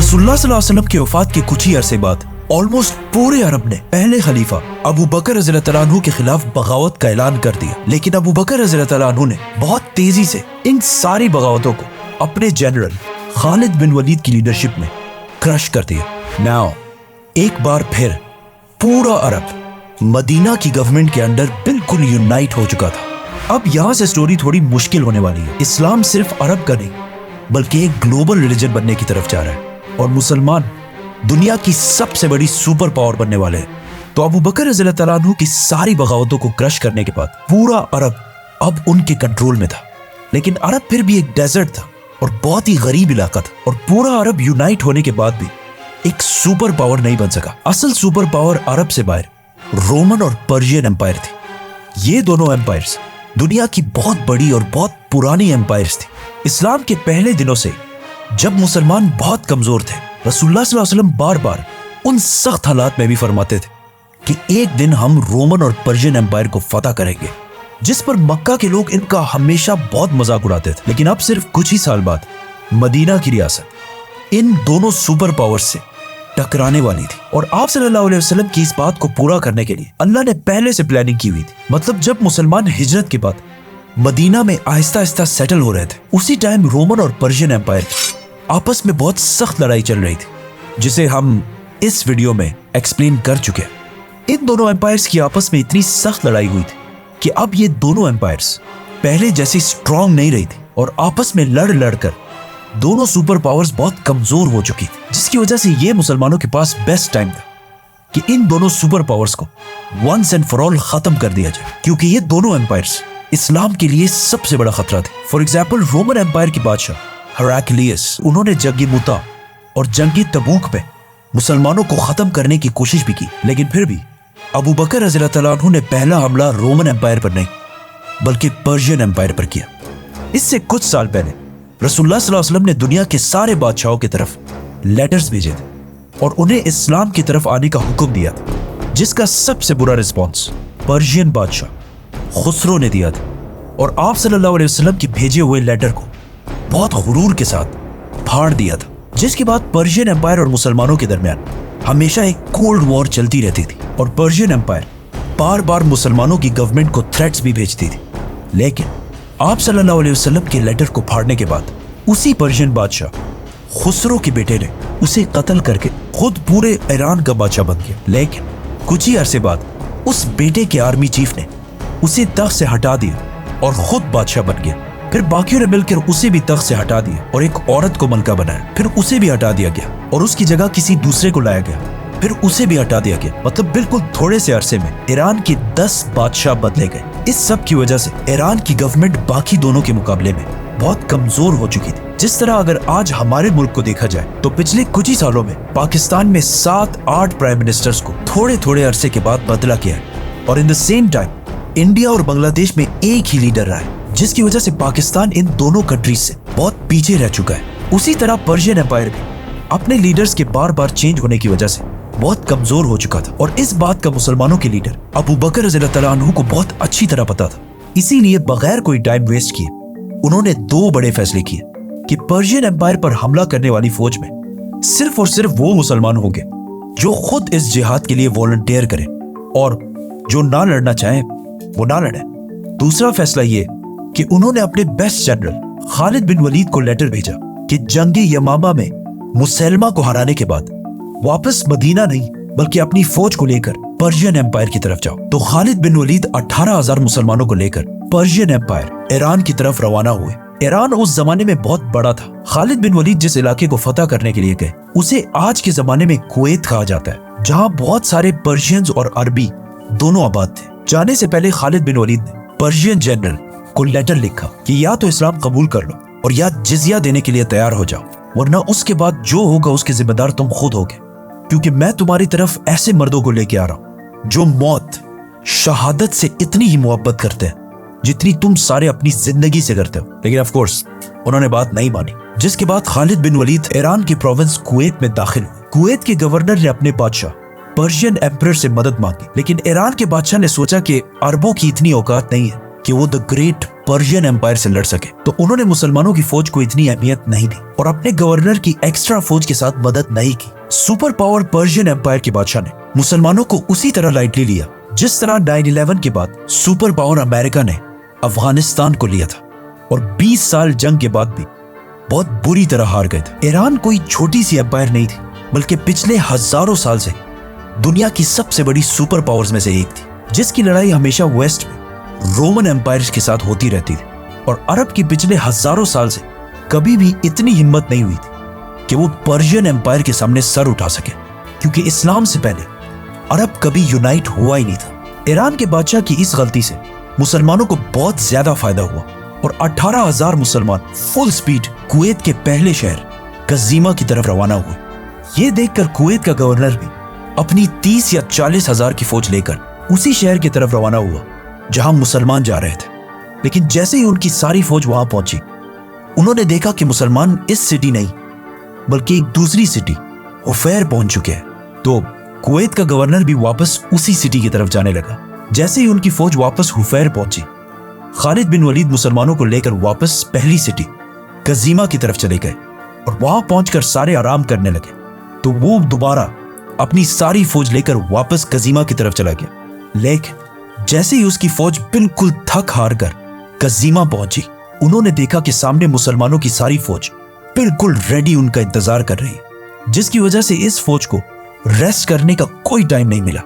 रसूलुल्लाह सल्लल्लाहु अलैहि वसल्लम की वफात के कुछ ही अरसे बाद ऑलमोस्ट पूरे अरब ने पहले खलीफा अबू बकर रज़ियल्लाहु तआला अन्हु के खिलाफ बगावत का ऐलान कर दिया। लेकिन अबू बकर रज़ियल्लाहु तआला अन्हु ने बहुत तेजी से इन सारी बगावतों को अपने जनरल खालिद बिन वलीद की लीडरशिप में क्रश कर दिया। नाउ एक बार फिर पूरा अरब मदीना की गवर्नमेंट के अंडर बिल्कुल यूनाइट हो चुका था। अब यहाँ से स्टोरी थोड़ी मुश्किल होने वाली है। इस्लाम सिर्फ अरब का नहीं बल्कि एक ग्लोबल रिलीजन बनने की तरफ जा रहा है और मुसलमान दुनिया की सबसे बड़ी सुपर पावर बनने वाले हैं। तो अबू बकर रज़ियल्लाहु तआला अन्हु की सारी बगावतों को क्रश करने के बाद पूरा अरब अब उनके कंट्रोल में था। लेकिन अरब फिर भी एक डेजर्ट था और बहुत ही गरीब इलाका था और पूरा अरब यूनाइट होने के बाद भी एक सुपर पावर नहीं बन सका। असल सुपर पावर अरब से बाहर रोमन और पर्शियन एम्पायर थी। ये दोनों एम्पायर्स दुनिया की बहुत बड़ी और बहुत पुरानी एम्पायर्स थी। इस्लाम के पहले दिनों से जब मुसलमान बहुत कमजोर थे, रसूलुल्लाह सल्लल्लाहु अलैहि वसल्लम बार बार उन सख्त हालात में भी फरमाते थे कि एक दिन हम रोमन और पर्शियन एम्पायर को फतह करेंगे, जिस पर मक्का के लोग इनका हमेशा बहुत मजाक उड़ाते थे। लेकिन अब सिर्फ कुछ ही साल बाद मदीना की रियासत इन दोनों सुपर पावर्स से टकराने वाली थी और आप सल्लल्लाहु अलैहि वसल्लम की इस बात को पूरा करने के लिए अल्लाह ने पहले से प्लानिंग की हुई थी। मतलब जब मुसलमान हिजरत के बाद मदीना में आहिस्ता आहिस्ता सेटल हो रहे थे, उसी टाइम रोमन और पर्शियन एम्पायर आपस में बहुत सख्त लड़ाई चल रही थी, जिसे हम इस वीडियो में एक्सप्लेन कर चुके हैं। इन दोनों एम्पायर्स की आपस में इतनी सख्त लड़ाई हुई थी कि अब ये दोनों एम्पायर्स पहले जैसी स्ट्रांग नहीं रही थी और आपस में लड़ कर दोनों सुपर पावर्स बहुत कमजोर हो चुकी थी, जिसकी वजह से ये मुसलमानों के पास बेस्ट टाइम था कि इन दोनों सुपर पावर्स को वंस एंड फॉर ऑल खत्म कर दिया जाए, क्योंकि ये दोनों एम्पायर्स इस्लाम के लिए सबसे बड़ा खतरा थे। फॉर एग्जाम्पल रोमन एम्पायर की बादशाह हेराक्लियस, उन्होंने जंगी मुता और जंगी तबूक पे मुसलमानों को खत्म करने की कोशिश भी की। लेकिन फिर भी अबू बकर रज़ियल्लाहु तआला अन्हु ने पहला हमला रोमन एम्पायर पर नहीं बल्कि पर्शियन एम्पायर पर किया। इससे कुछ साल पहले रसूलुल्लाह सल्लल्लाहु अलैहि वसल्लम ने दुनिया के सारे बादशाहों की तरफ लेटर्स भेजे थे और उन्हें इस्लाम की तरफ आने का हुक्म दिया था, जिसका सबसे बुरा रिस्पॉन्स पर्शियन बादशाह खुसरो ने दिया था और आप सल्लल्लाहु अलैहि वसल्लम के भेजे हुए लेटर को बहुत गुरूर के साथ फाड़ दिया था, जिसके बाद पर्शियन एम्पायर और मुसलमानों के दरमियान हमेशा एक कोल्ड वॉर चलती रहती थी और पर्शियन एम्पायर बार बार मुसलमानों की गवर्नमेंट को थ्रेट्स भी भेजती थी। लेकिन आप सल्लल्लाहु अलैहि वसल्लम के लेटर को फाड़ने के बाद उसी पर्शियन बादशाह खुसरो के बेटे ने उसे कत्ल करके खुद पूरे ईरान का बादशाह बन गया। लेकिन कुछ ही अरसे बाद उस बेटे के आर्मी चीफ ने उसे तख्त से हटा दिया और खुद बादशाह बन गया। फिर बाकियों ने मिलकर उसे भी तख्त से हटा दिया और एक औरत को मलका बनाया। फिर उसे भी हटा दिया गया और उसकी जगह किसी दूसरे को लाया गया। फिर उसे भी हटा दिया गया। मतलब बिल्कुल थोड़े से अरसे में ईरान के 10 बादशाह बदले गए। इस सब की वजह से ईरान की गवर्नमेंट बाकी दोनों के मुकाबले में बहुत कमजोर हो चुकी थी। जिस तरह अगर आज हमारे मुल्क को देखा जाए तो पिछले कुछ ही सालों में पाकिस्तान में 7-8 प्राइम मिनिस्टर्स को थोड़े थोड़े अरसे के बाद बदला गया है और in the same time India और बांग्लादेश में एक ही लीडर रहा है, जिसकी वजह से पाकिस्तान इन दोनों कंट्रीज से बहुत पीछे रह चुका है। उसी तरह पर्शियन एम्पायर भी अपने लीडर्स के बार बार चेंज होने की वजह से बहुत कमजोर हो चुका था और इस बात का मुसलमानों के लीडर अबू बकर रज़ियल्लाहु तआला अन्हु को बहुत अच्छी तरह पता था। इसीलिए बगैर कोई टाइम वेस्ट किए उन्होंने 2 बड़े फैसले किए कि पर्शियन एम्पायर पर हमला करने वाली फौज में सिर्फ और सिर्फ वो मुसलमान होंगे जो खुद इस जिहाद के लिए वॉलंटियर करें और जो ना लड़ना चाहे वो ना लड़े। दूसरा फैसला ये कि उन्होंने अपने बेस्ट जनरल खालिद बिन वलीद को लेटर भेजा कि जंगी यमामा में मुसलमा को हराने के बाद वापस मदीना नहीं बल्कि अपनी फौज को लेकर पर्शियन एम्पायर की तरफ जाओ। तो खालिद बिन वलीद 18,000 मुसलमानों को लेकर पर्शियन एम्पायर ईरान की तरफ रवाना हुए। ईरान उस जमाने में बहुत बड़ा था। खालिद बिन वलीद जिस इलाके को फतह करने के लिए गए उसे आज के जमाने में कुवैत कहा जाता है, जहाँ बहुत सारे पर्शियंस और अरबी दोनों आबाद थे। जाने से पहले खालिद बिन वलीद ने पर्शियन जनरल को लेटर लिखा कि या तो इस्लाम कबूल कर लो और या जिजिया देने के लिए तैयार हो जाओ, वरना उसके बाद जो होगा उसके जिम्मेदार तुम खुद होगे, क्योंकि मैं तुम्हारी तरफ ऐसे मर्दों को लेके आ रहा हूं जो मौत शहादत से इतनी ही मोहब्बत करते हैं जितनी तुम सारे अपनी जिंदगी से करते हो। लेकिन ऑफ कोर्स उन्होंने बात नहीं मानी, जिसके बाद खालिद बिन वलीद ईरान की प्रोविंस कुवैत में दाखिल हुए। कुवैत के गवर्नर ने अपने बादशाह पर्शियन एम्परर से मदद मांगी, लेकिन ईरान के बादशाह ने सोचा कि अरबों की इतनी औकात नहीं है कि वो द ग्रेट पर्शियन एम्पायर से लड़ सके, तो उन्होंने मुसलमानों की फौज को इतनी अहमियत नहीं दी और अपने गवर्नर की एक्स्ट्रा फौज के साथ मदद नहीं की। सुपर पावर पर्शियन एम्पायर के बादशाह ने मुसलमानों को उसी तरह लाइटली लिया जिस तरह 9/11 के बाद सुपर पावर अमेरिका ने अफगानिस्तान को लिया था, और 20 साल जंग के बाद भी बहुत बुरी तरह हार गए थे। ईरान कोई छोटी सी एम्पायर नहीं थी, बल्कि पिछले हजारों साल से दुनिया की सबसे बड़ी सुपर पावर्स में से एक थी, जिसकी लड़ाई हमेशा वेस्ट में रोमन एम्पायर्स के साथ होती रहती थी। और अरब की पिछले हजारों साल से कभी भी इतनी हिम्मत नहीं हुई थी कि वो पर्शियन एम्पायर के सामने सर उठा सके, क्योंकि इस्लाम से पहले अरब कभी यूनाइट हुआ ही नहीं था। ईरान के बादशाह की इस गलती से मुसलमानों को बहुत ज्यादा फायदा हुआ और 18,000 मुसलमान फुल स्पीड कुवैत के पहले शहर कज़ीमा की तरफ रवाना हुए। ये देखकर कुवैत का गवर्नर भी अपनी 30 या 40 हजार की फौज लेकर उसी शहर की तरफ रवाना हुआ जहां मुसलमान जा रहे थे। लेकिन जैसे ही उनकी सारी फौज वहां पहुंची, उन्होंने देखा कि मुसलमान इस सिटी नहीं बल्कि एक दूसरी सिटी हुफैर पहुंच चुके हैं। तो कुवैत का गवर्नर भी वापस उसी सिटी की तरफ जाने लगा। जैसे ही उनकी फौज वापस हुफैर पहुंची, खालिद बिन वलीद मुसलमानों को लेकर वापस पहली सिटी कज़ीमा की तरफ चले गए और वहां पहुंचकर सारे आराम करने लगे। तो वो दोबारा अपनी सारी फौज लेकर वापस कज़ीमा की तरफ चला गया। लेकिन जैसे ही उसकी फौज बिल्कुल थक हार कर कज़ीमा पहुंची, उन्होंने देखा कि सामने मुसलमानों की सारी फौज बिल्कुल रेडी उनका इंतजार कर रही है, जिसकी वजह से इस फौज को रेस्ट करने का कोई टाइम नहीं मिला।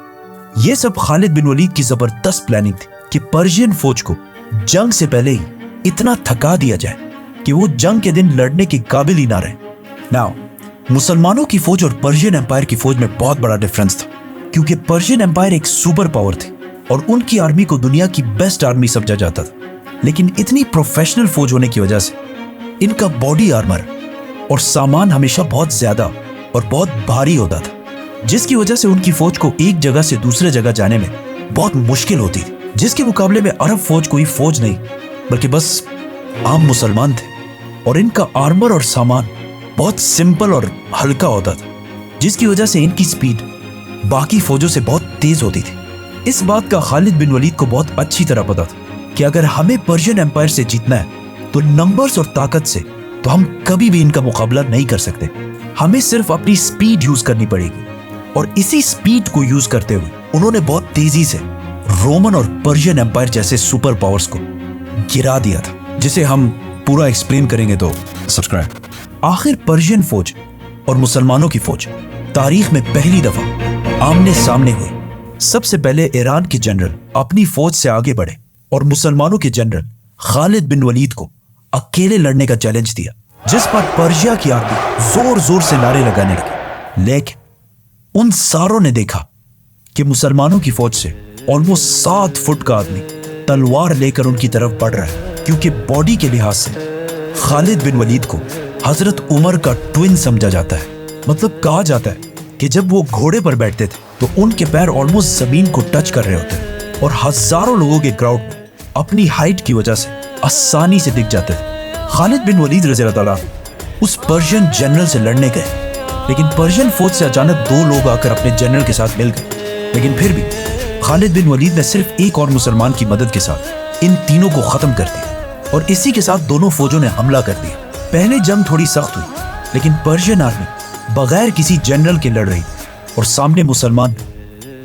यह सब खालिद बिन वलीद की जबरदस्त प्लानिंग थी कि पर्शियन फौज को जंग से पहले ही इतना थका दिया जाए कि वो जंग के दिन लड़ने के काबिल ही ना रहे। नाउ मुसलमानों की फौज और पर्शियन एम्पायर की फौज में बहुत बड़ा डिफरेंस था, क्योंकि पर्शियन एम्पायर एक सुपर पावर थी और उनकी आर्मी को दुनिया की बेस्ट आर्मी समझा जाता था। लेकिन इतनी प्रोफेशनल फौज होने की वजह से इनका बॉडी आर्मर और सामान हमेशा बहुत ज्यादा और बहुत भारी होता था, जिसकी वजह से उनकी फौज को एक जगह से दूसरे जगह जाने में बहुत मुश्किल होती थी। जिसके मुकाबले में अरब फौज कोई फौज नहीं बल्कि बस आम मुसलमान थे, और इनका आर्मर और सामान बहुत सिंपल और हल्का होता था, जिसकी वजह से इनकी स्पीड बाकी फौजों से बहुत तेज होती थी। इस बात का खालिद बिन वलीद को बहुत अच्छी तरह पता था कि अगर हमें पर्शियन एम्पायर से जीतना है तो नंबर्स और ताकत से तो हम कभी भी इनका मुकाबला नहीं कर सकते। हमें सिर्फ अपनी स्पीड यूज करनी पड़ेगी, और इसी स्पीड को यूज करते हुए उन्होंने बहुत तेजी से रोमन और पर्शियन एम्पायर जैसे सुपर पावर्स को गिरा दिया था, जिसे हम पूरा एक्सप्लेन करेंगे तो सब्सक्राइब। आखिर पर्शियन फौज और मुसलमानों की फौज तारीख में पहली दफा आमने सामने हुई। सबसे पहले ईरान के जनरल अपनी फौज से आगे बढ़े और मुसलमानों के जनरल खालिद बिन वलीद को अकेले लड़ने का चैलेंज दिया, जिस पर पर्शिया की आर्मी जोर जोर से नारे लगाने लगी। लेकिन उन सारों ने देखा कि मुसलमानों की फौज से ऑलमोस्ट 7 फुट का आदमी तलवार लेकर उनकी तरफ बढ़ रहा है, क्योंकि बॉडी के लिहाज से खालिद बिन वलीद को हजरत उमर का ट्विन समझा जाता है। मतलब कहा जाता है कि जब वो घोड़े पर बैठते थे तो उनके पैर ऑलमोस्ट जमीन को टच कर रहे होते थे, और हजारों लोगों के क्राउड में अपनी हाइट की वजह से आसानी से दिख जाते थे। खालिद बिन वलीद रज़ियल्लाहु अन्हु उस पर्शियन जनरल से लड़ने गए, लेकिन पर्शियन फौज से अचानक 2 लोग आकर अपने जनरल के साथ मिल गए। लेकिन फिर भी खालिद बिन वलीद ने सिर्फ एक और मुसलमान की मदद के साथ इन तीनों को खत्म कर दिया, और इसी के साथ दोनों फौजों ने हमला कर दिया। पहले जंग थोड़ी सख्त हुई, लेकिन पर्शियन आर्मी बगैर किसी जनरल के लड़ रही, और सामने मुसलमान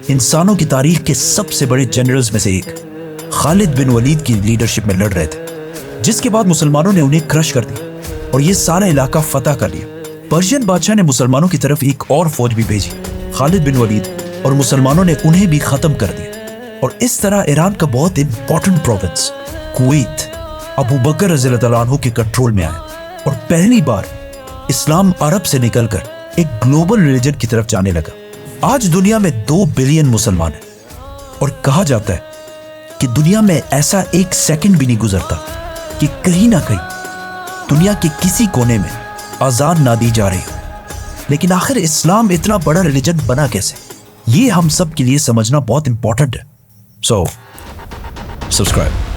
इंसानों की तारीख के सबसे बड़े जनरल्स में से एक खालिद बिन वलीद की लीडरशिप में लड़ रहे थे, जिसके बाद मुसलमानों ने उन्हें क्रश कर दिया और ये सारा इलाका फतह कर लिया। पर्शियन बादशाह ने मुसलमानों की तरफ एक और फौज भी भेजी, खालिद बिन वलीद, और मुसलमानों ने उन्हें भी खत्म कर दिया। और इस तरह ईरान का बहुत इंपॉर्टेंट प्रोविंस कुवैत अबू बकर रज़ियल्लाहु अन्हु के कंट्रोल में आया, और पहली बार इस्लाम अरब से निकलकर एक ग्लोबल रिलीजन की तरफ जाने लगा। आज दुनिया में 2 बिलियन मुसलमान हैं, और कहा जाता है कि दुनिया में ऐसा एक सेकंड भी नहीं गुजरता कि कहीं ना कहीं दुनिया के किसी कोने में आजान ना दी जा रही हो। लेकिन आखिर इस्लाम इतना बड़ा रिलीजन बना कैसे, ये हम सब के लिए समझना बहुत इंपॉर्टेंट है। So subscribe.